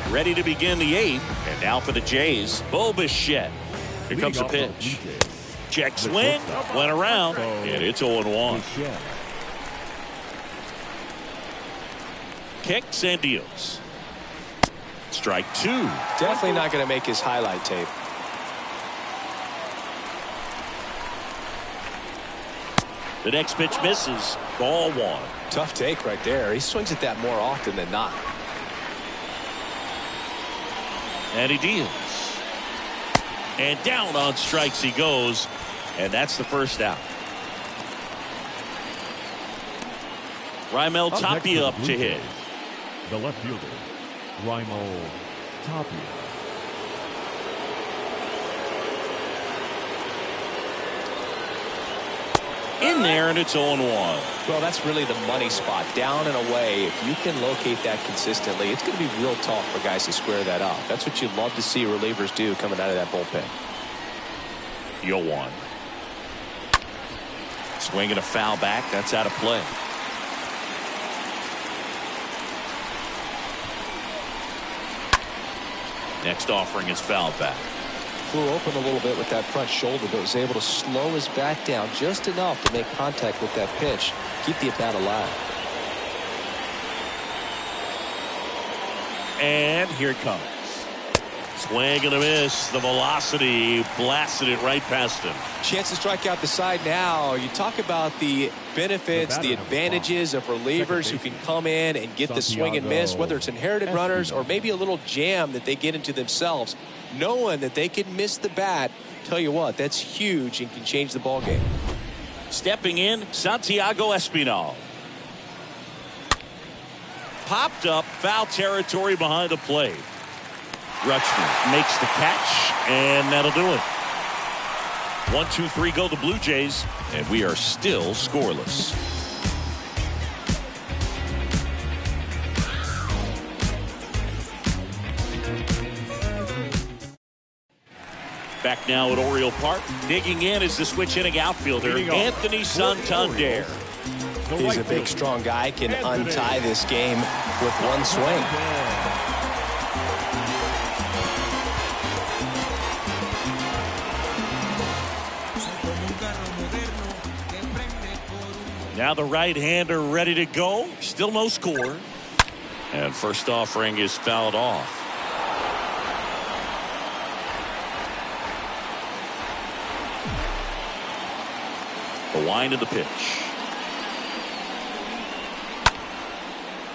Ready to begin the 8th, and now for the Jays, Bo Bichette. Here comes the pitch. Check swing, went around, and it's 0-1. Kicks and deals. Strike 2. Definitely not going to make his highlight tape. The next pitch misses. Ball 1. Tough take right there. He swings at that more often than not. And he deals. And down on strikes he goes. And that's the first out. Raimel Tapia up to hit. The left fielder, Raimel Tapia. In there, and it's 0-1. Well, that's really the money spot. Down and away. If you can locate that consistently, it's going to be real tough for guys to square that up. That's what you'd love to see relievers do coming out of that bullpen. 0-1. Swing and a foul back. That's out of play. Next offering is foul back. Flew open a little bit with that front shoulder, but was able to slow his bat down just enough to make contact with that pitch. Keep the at-bat alive. And here it comes. Swing and a miss. The velocity blasted it right past him. Chance to strike out the side now. You talk about the benefits, the advantages of relievers who can come in and get the swing and miss, whether it's inherited runners or maybe a little jam that they get into themselves. Knowing that they can miss the bat, tell you what, that's huge and can change the ball game. Stepping in, Santiago Espinal. Popped up, foul territory behind the plate. Rutschman makes the catch, and that'll do it. 1-2-3 go the Blue Jays, and we are still scoreless. Back now at Oriole Park. Digging in is the switch hitting outfielder, Anthony Santander. He's a big, strong guy, can untie this game with one swing. Now the right-hander ready to go. Still no score. And first offering is fouled off. The wind of the pitch.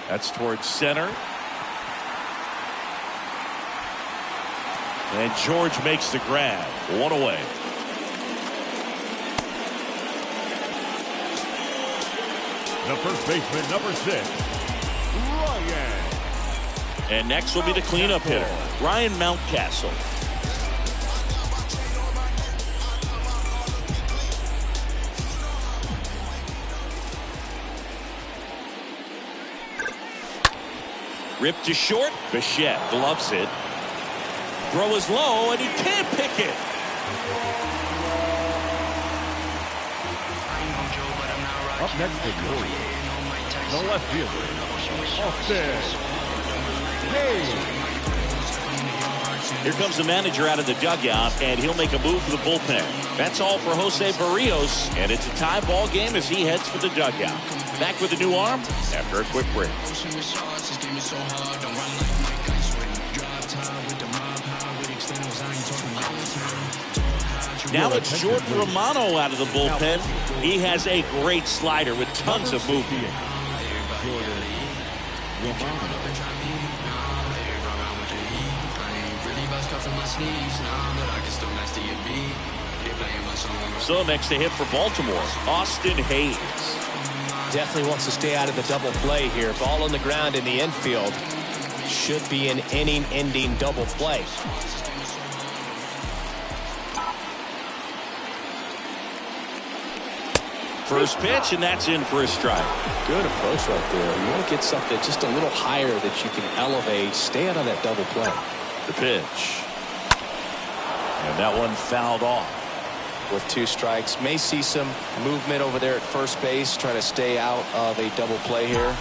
That's towards center. And George makes the grab. One away. The first baseman, number 6, Ryan. And next will be the cleanup hitter, Ryan Mountcastle. Ripped to short. Bichette gloves it. Throw is low, and he can't pick it. Up next for the Orioles, the left fielder, Austin Hayes. Here comes the manager out of the dugout, and he'll make a move for the bullpen. That's all for Jose Barrios, and it's a tie ball game as he heads for the dugout. Back with a new arm after a quick break. Now it's Jordan Romano out of the bullpen. He has a great slider with tons of movement. So next to hit for Baltimore, Austin Hayes. Definitely wants to stay out of the double play here. Ball on the ground in the infield. Should be an inning-ending double play. First pitch, and that's in for a strike. Good approach right there. You want to get something just a little higher that you can elevate. Stay out of that double play. The pitch. And that one fouled off. With 2 strikes. May see some movement over there at first base. Trying to stay out of a double play here.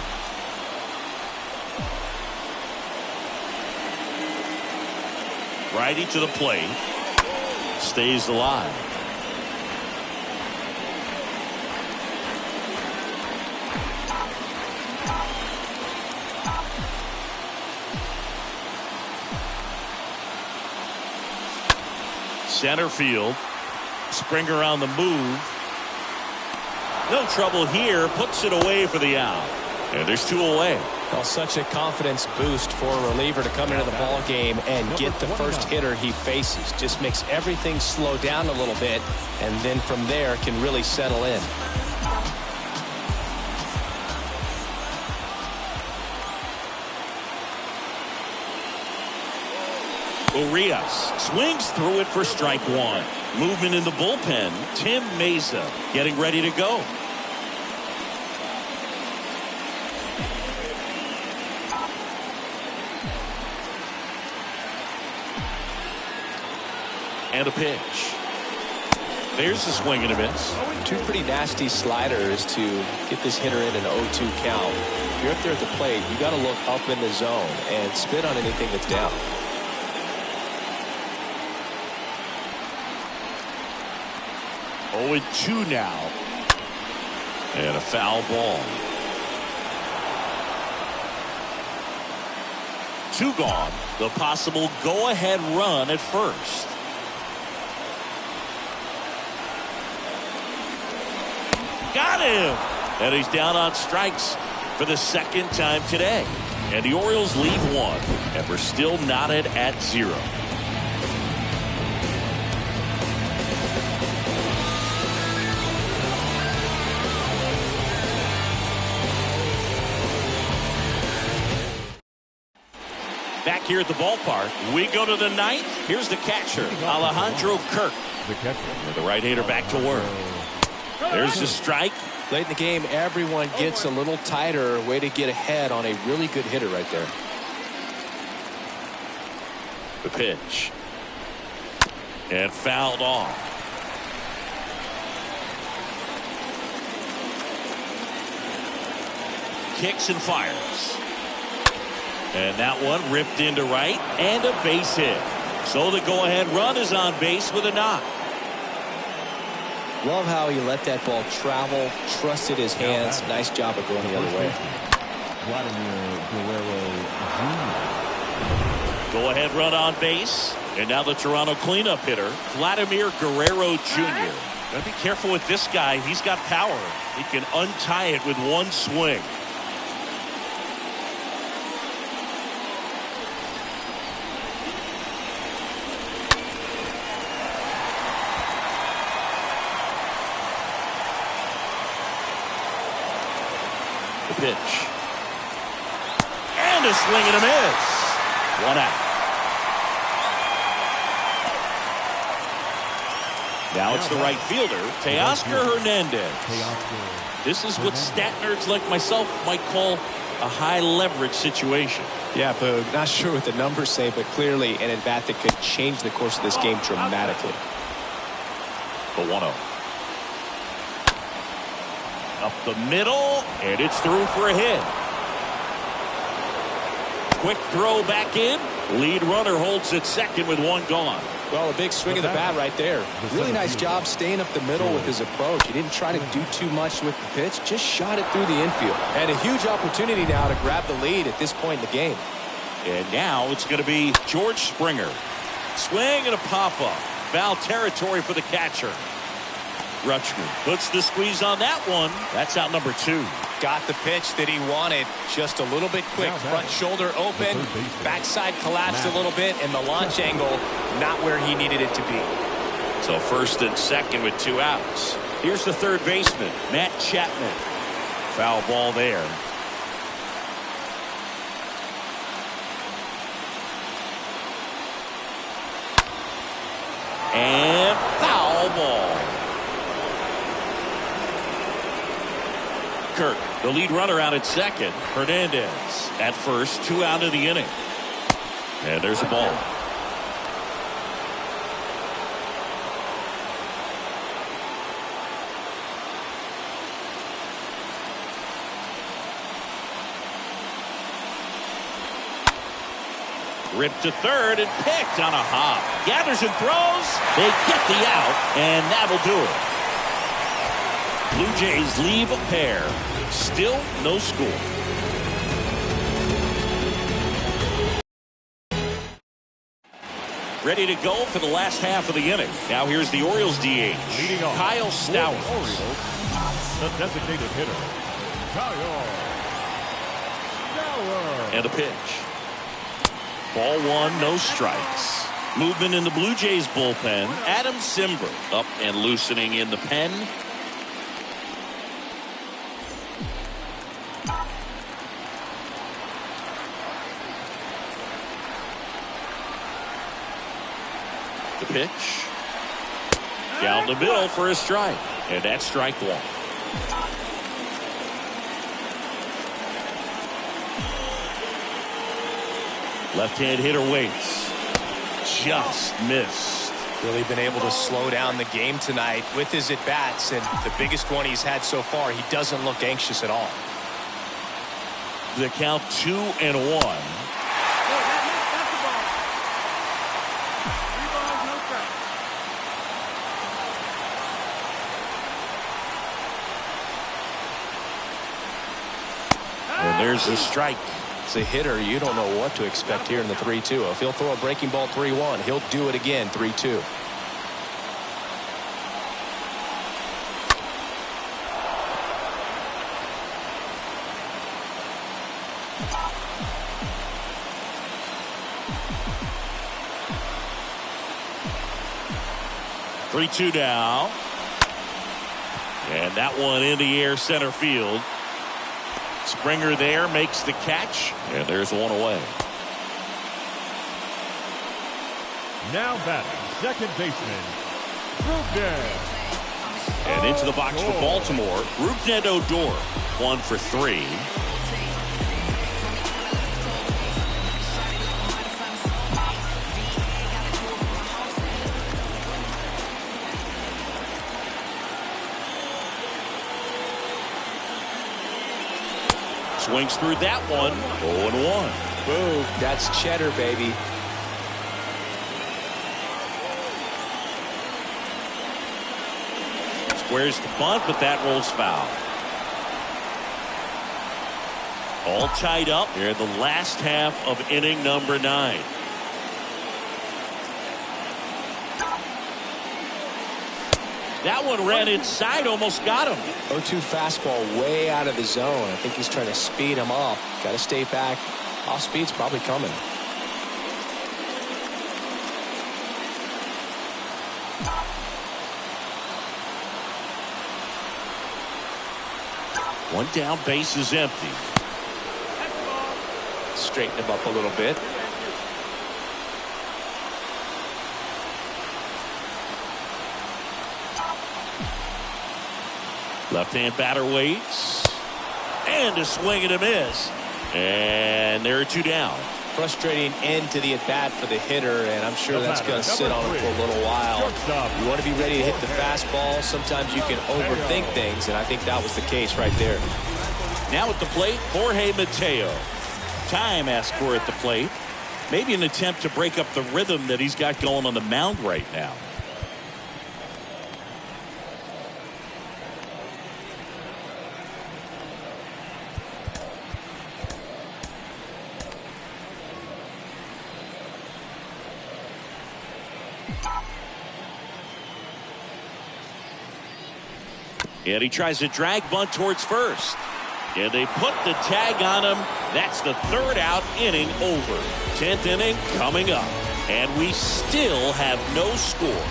Righty to the plate. Stays alive. Center field. Springer on the move. No trouble here. Puts it away for the out. And there's 2 away. Well, such a confidence boost for a reliever to come into the ball game and get the first hitter he faces. Just makes everything slow down a little bit, and then from there can really settle in. Orioles swings through it for strike one. Movement in the bullpen. Tim Mesa getting ready to go. And a pitch. There's the swing and a miss. Two pretty nasty sliders to get this hitter in an 0-2 count. If you're up there at the plate, you got to look up in the zone and spit on anything that's down. Oh, 2 now. And a foul ball. 2 gone. The possible go-ahead run at first. Got him! And he's down on strikes for the second time today. And the Orioles lead 1. And we're still knotted at 0. Back here at the ballpark, we go to the 9th. Here's the catcher, Alejandro Kirk. The catcher. The right-hander back to work. There's the strike. Late in the game, everyone gets a little tighter. Way to get ahead on a really good hitter right there. The pitch. And fouled off. Kicks and fires. And that one ripped into right, and a base hit. So the go-ahead run is on base with a knock. Love how he let that ball travel, trusted his hands. Nice job of going the other way. Go-ahead run on base. And now the Toronto cleanup hitter, Vladimir Guerrero Jr. Gotta be careful with this guy. He's got power. He can untie it with one swing. The pitch. And a swing and a miss. 1 out. Now it's the right fielder, Teoscar Hernandez. This is what stat nerds like myself might call a high leverage situation. Yeah, Boog, not sure what the numbers say, but clearly an at-bat that could change the course of this game dramatically. The 1-0. Up the middle, and it's through for a hit. Quick throw back in. Lead runner holds at second with 1 gone. Well, a big swing of the bat right there. Really nice job staying up the middle with his approach. He didn't try to do too much with the pitch, just shot it through the infield. And a huge opportunity now to grab the lead at this point in the game. And now it's going to be George Springer. Swing and a pop-up. Foul territory for the catcher. Rutschman puts the squeeze on that one. That's out number 2. Got the pitch that he wanted. Just a little bit quick. Front shoulder open. Backside collapsed a little bit. And the launch angle not where he needed it to be. So first and second with 2 outs. Here's the third baseman, Matt Chapman. Foul ball there. And foul ball. Kirk, the lead runner, out at second. Hernandez at first, 2 out of the inning. And there's a ball. Ripped to third and picked on a hop. Gathers and throws. They get the out, and that'll do it. Blue Jays leave a pair. Still no score. Ready to go for the last half of the inning. Now here's the Orioles DH, Kyle Stowers. The designated hitter, Kyle And a pitch. Ball one, no strikes. Movement in the Blue Jays bullpen. Adam Simber up and loosening in the pen. The pitch. Down the middle for a strike. And that's strike one. Left-hand hitter waits. Just missed. Really been able to slow down the game tonight with his at-bats, and the biggest one he's had so far, he doesn't look anxious at all. The count 2-1. And there's the strike. As a hitter, you don't know what to expect here in the 3-2. If he'll throw a breaking ball 3-1, he'll do it again 3-2. Three-two now. And that one in the air center field. Springer there makes the catch, and there's one away. Now batting, second baseman, Brugner. And into the box for Baltimore, Brugner Odor, 1 for 3. Swings through that one. 0-1. Boom. That's cheddar, baby. Squares the bunt, but that rolls foul. All tied up here in the last half of inning number 9. That one ran inside, almost got him. 0-2 fastball way out of the zone. I think he's trying to speed him up. Got to stay back. Off speed's probably coming. One down, base is empty. Straighten him up a little bit. Left-hand batter waits. And a swing and a miss. And there are 2 down. Frustrating end to the at-bat for the hitter, and I'm sure that's going to sit on him for a little while. You want to be ready to hit the fastball. Sometimes you can overthink things, and I think that was the case right there. Now at the plate, Jorge Mateo. Time asked for at the plate. Maybe an attempt to break up the rhythm that he's got going on the mound right now. And he tries to drag bunt towards first. And they put the tag on him. That's the 3rd out, inning over. 10th inning coming up. And we still have no score.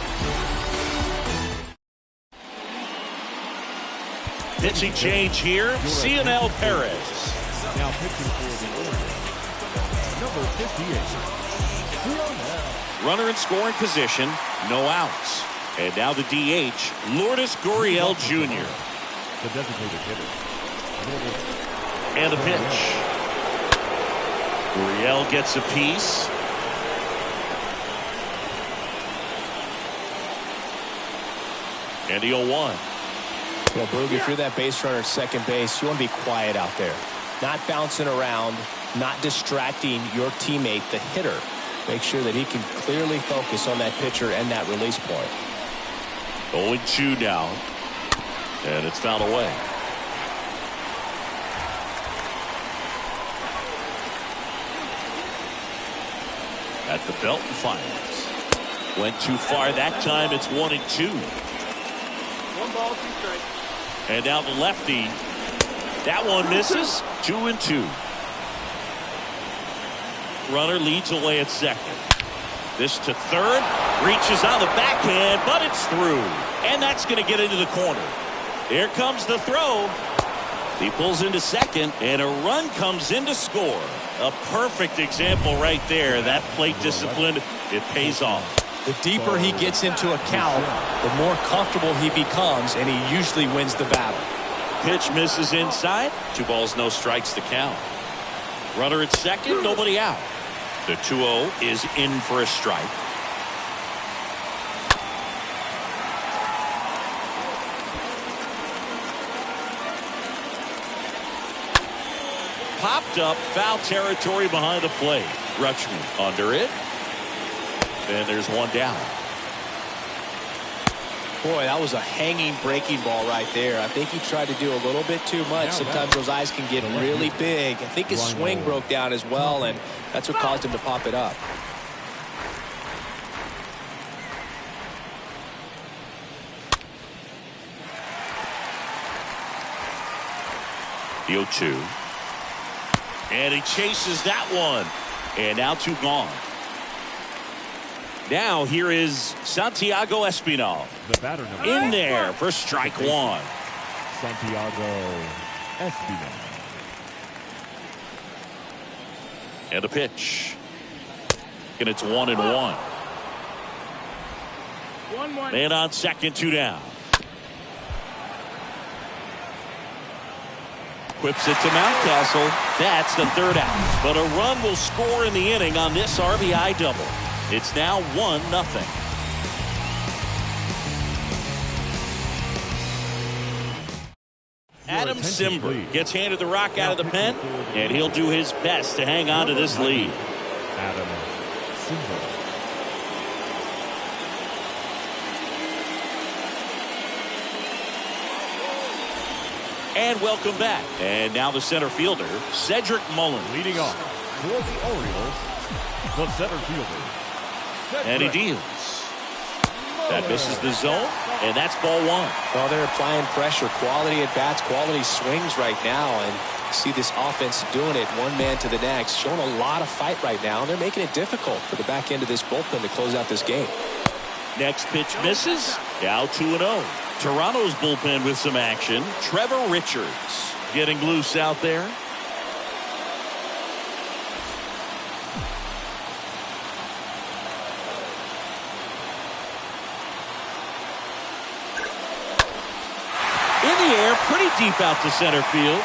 Pitching change here, Cionel Perez. Now pitching for the Orioles, number 58. Runner in scoring position, no outs. And now the DH, Lourdes Gurriel Jr. The designated hitter. And a pitch. Gurriel gets a piece. And the 0-1. Well, Boog, if you're that base runner at second base, you want to be quiet out there. Not bouncing around, not distracting your teammate, the hitter. Make sure that he can clearly focus on that pitcher and that release point. 0-2 now. And it's fouled away. At the belt and fires. Went too far that time. It's 1-2. 1 ball, 2 strikes. And now the lefty. That one misses. 2-2. Runner leads away at second. This to third. Reaches on the backhand, but it's through. And that's going to get into the corner. Here comes the throw. He pulls into second, and a run comes in to score. A perfect example right there. That plate discipline, it pays off. The deeper he gets into a count, the more comfortable he becomes, and he usually wins the battle. Pitch misses inside. 2 balls, no strikes to count. Runner at second, nobody out. The 2-0 is in for a strike. Popped up, foul territory behind the plate. Rutschman under it. And there's one down. Boy, that was a hanging breaking ball right there. I think he tried to do a little bit too much. Sometimes those eyes can get really big. I think his swing broke down as well, and that's what caused him to pop it up. The 0-2. And he chases that one. And now 2 gone. Now here is Santiago Espinal. The batter number In there for strike 1. Santiago Espinal. And the pitch. And it's 1-1. 1-1. Man on second, 2 down. Whips it to Mountcastle. That's the 3rd out. But a run will score in the inning on this RBI double. It's now 1-0. Adam Simber gets handed the rock out of the pen, and he'll do his best to hang on to this lead. Adam Simber. And welcome back. And now the center fielder, Cedric Mullins. Leading off for the Orioles, the center fielder. And he deals. That misses the zone, and that's ball 1. Well, they're applying pressure, quality at bats, quality swings right now, and see this offense doing it one man to the next, showing a lot of fight right now, and they're making it difficult for the back end of this bullpen to close out this game. Next pitch misses. Now 2-0. Toronto's bullpen with some action. Trevor Richards getting loose out there. In the air, pretty deep out to center field.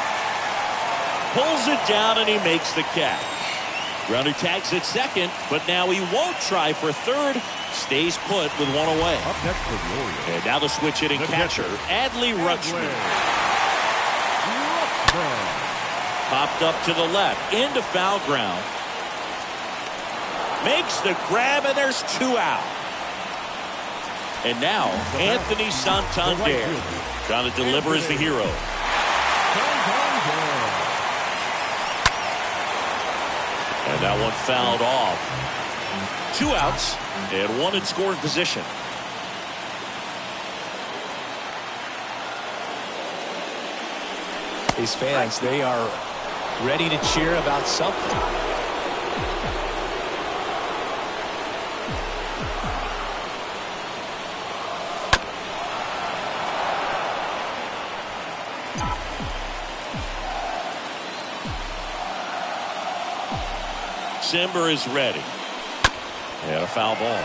Pulls it down and he makes the catch. Runner tags at second, but now he won't try for third. Stays put with 1 away. Up next for the Orioles. And now the switch hitting catcher, Adley Rutschman. Popped up to the left, into foul ground. Makes the grab, and there's 2 out. And now, Anthony Santander trying to deliver as the hero. And that one fouled off. 2 outs and 1 in scoring position. These fans, they are ready to cheer about something. Simber is ready. And a foul ball.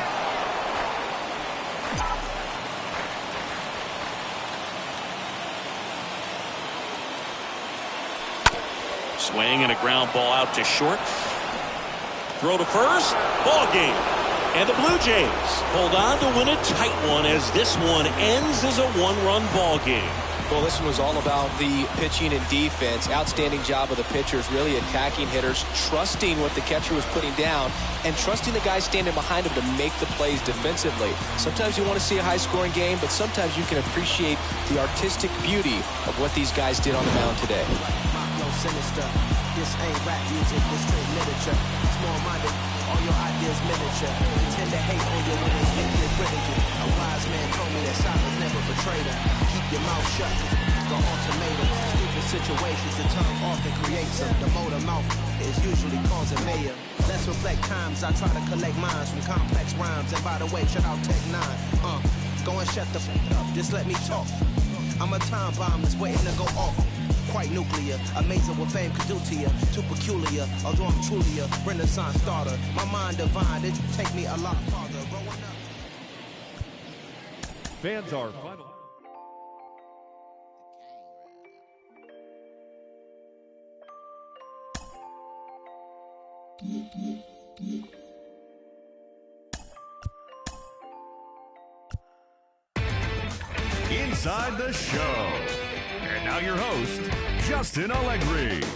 Swing and a ground ball out to short. Throw to first. Ball game. And the Blue Jays hold on to win a tight one as this one ends as a 1-run ball game. Well, this one was all about the pitching and defense. Outstanding job of the pitchers, really attacking hitters, trusting what the catcher was putting down, and trusting the guys standing behind him to make the plays defensively. Sometimes you want to see a high-scoring game, but sometimes you can appreciate the artistic beauty of what these guys did on the mound today. Sinister. This ain't rap music, this straight literature. Small-minded, all your ideas miniature. They tend to hate on you when they think they're ridicule. A wise man told me that silence never betrayed her. Keep your mouth shut, the ultimatum. Stupid situations, the tongue often creates them. The motor mouth is usually causing mayhem. Let's reflect times. I try to collect minds from complex rhymes. And by the way, shout out Tech 9. Go and shut the up. Just let me talk. I'm a time bomb that's waiting to go off. Quite nuclear, amazing what fame could do to you. Too peculiar, although I'm truly a Renaissance starter. My mind divine, it take me a lot farther. Growing up. Fans are final. Inside the show. And now your host, Justin Allegri.